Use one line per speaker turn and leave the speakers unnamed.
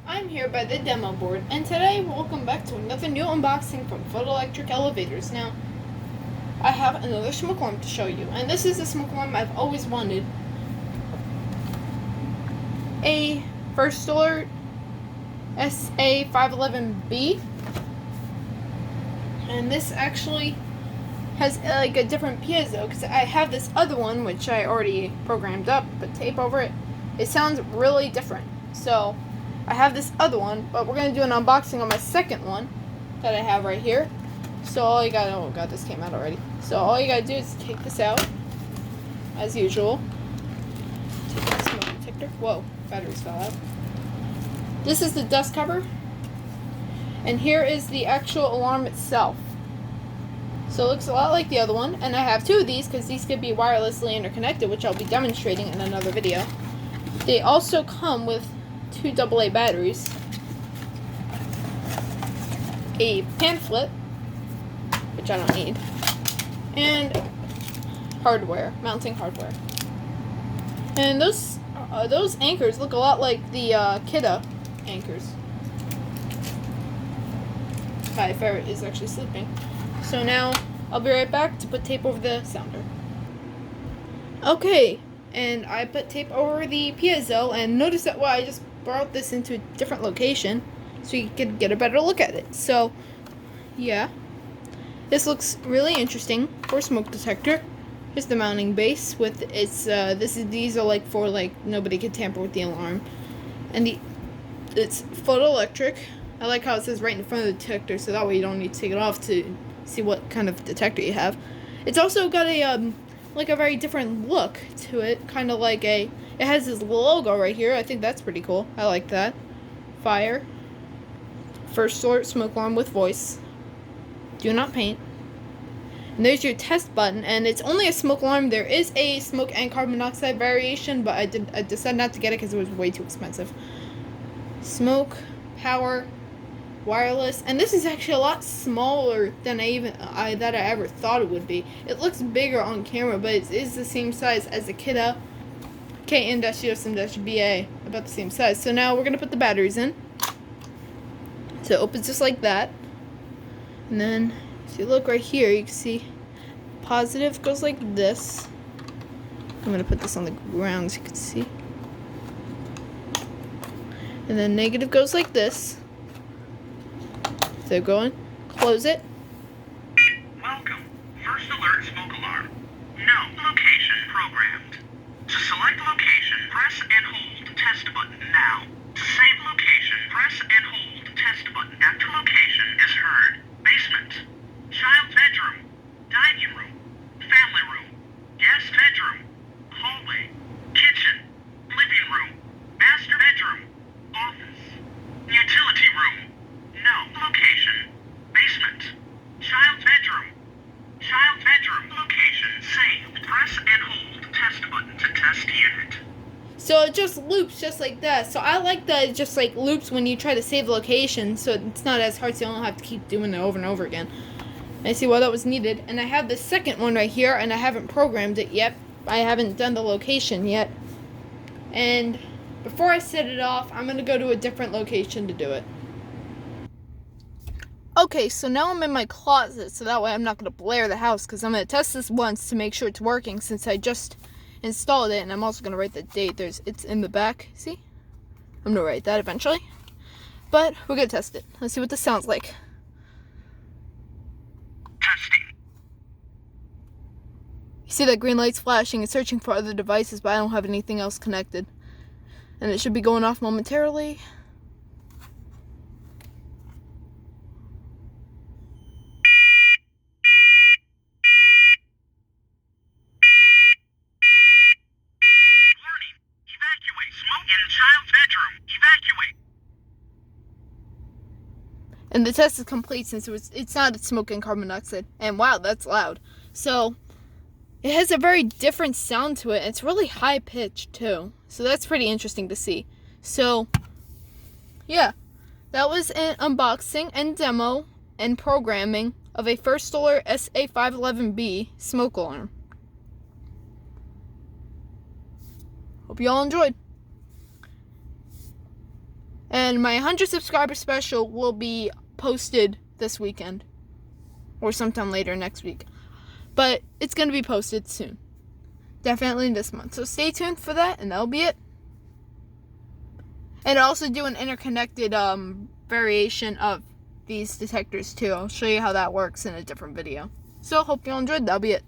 I'm here by the demo board, and today welcome back to another new unboxing from Photoelectric Elevators. Now, I have another smoke alarm to show you, and this is a smoke alarm I've always wanted. A First Alert SA511B, and this actually has like a different piezo, because I have this other one which I already programmed up, put tape over it. It sounds really different, so I have this other one, but we're going to do an unboxing on my second one that I have right here. So all you got, oh god, this came out already. So all you got to do is take this out, as usual. Take the smoke detector. Whoa, batteries fell out. This is the dust cover, and here is the actual alarm itself. So it looks a lot like the other one, and I have two of these because these could be wirelessly interconnected, which I'll be demonstrating in another video. They also come with two AA batteries, a pamphlet, which I don't need, and hardware, mounting hardware. And those anchors look a lot like the Kidda anchors. My ferret is actually sleeping. So now I'll be right back to put tape over the sounder. Okay, and I put tape over the piezo, and notice that I just brought this into a different location so you could get a better look at it. So yeah, this looks really interesting for a smoke detector. Here's the mounting base with its these are like for nobody can tamper with the alarm, and it's photoelectric. I like how it says right in front of the detector, so that way you don't need to take it off to see what kind of detector you have. It's also got a like a very different look to it, kind of like it has this logo right here. I think that's pretty cool. I like that. Fire. First Alert smoke alarm with voice. Do not paint. And there's your test button, and it's only a smoke alarm. There is a smoke and carbon monoxide variation, but I decided not to get it because it was way too expensive. Smoke, power, wireless, and this is actually a lot smaller than I ever thought it would be. It looks bigger on camera, but it is the same size as the Kidda KN-07-BA, about the same size. So now we're gonna put the batteries in. So it opens just like that, and then if you look right here, you can see positive goes like this. I'm gonna put this on the ground so you can see, and then negative goes like this. So go on, close it.
Welcome. First Alert smoke alarm. No location programmed. To select location, press and hold test button now. To save location, press and hold test button after location is heard. Basement. Child bedroom. Dining room. Family room. Guest bedroom. Hallway. Kitchen. Living room. Master bedroom. Office. Utility room. No location. Basement. Child bedroom. Child bedroom. Location saved. Press and hold test button to test unit.
So it just loops just like that. So I like that it just like loops when you try to save location, so it's not as hard, so you don't have to keep doing it over and over again. I see why that was needed. And I have the second one right here, and I haven't programmed it yet. I haven't done the location yet. And before I set it off, I'm going to go to a different location to do it. Okay, so now I'm in my closet, so that way I'm not going to blare the house, because I'm going to test this once to make sure it's working, since I just installed it, and I'm also going to write the date. It's in the back, see? I'm going to write that eventually. But we're going to test it. Let's see what this sounds like.
Testing.
You see that green light's flashing. It's searching for other devices, but I don't have anything else connected. And it should be going off momentarily.
Evacuate. Smoke in child's bedroom. Evacuate.
And the test is complete since it's not smoking carbon monoxide. And wow, that's loud. So it has a very different sound to it. It's really high pitched too. So that's pretty interesting to see. So yeah, that was an unboxing and demo and programming of a First Alert SA511B smoke alarm. Hope you all enjoyed. And And my 100 subscriber special will be posted this weekend. Or sometime later next week. But it's going to be posted soon. Definitely this month. So stay tuned for that, and that'll be it. And I'll also do an interconnected variation of these detectors too. I'll show you how that works in a different video. So hope you all enjoyed. That'll be it.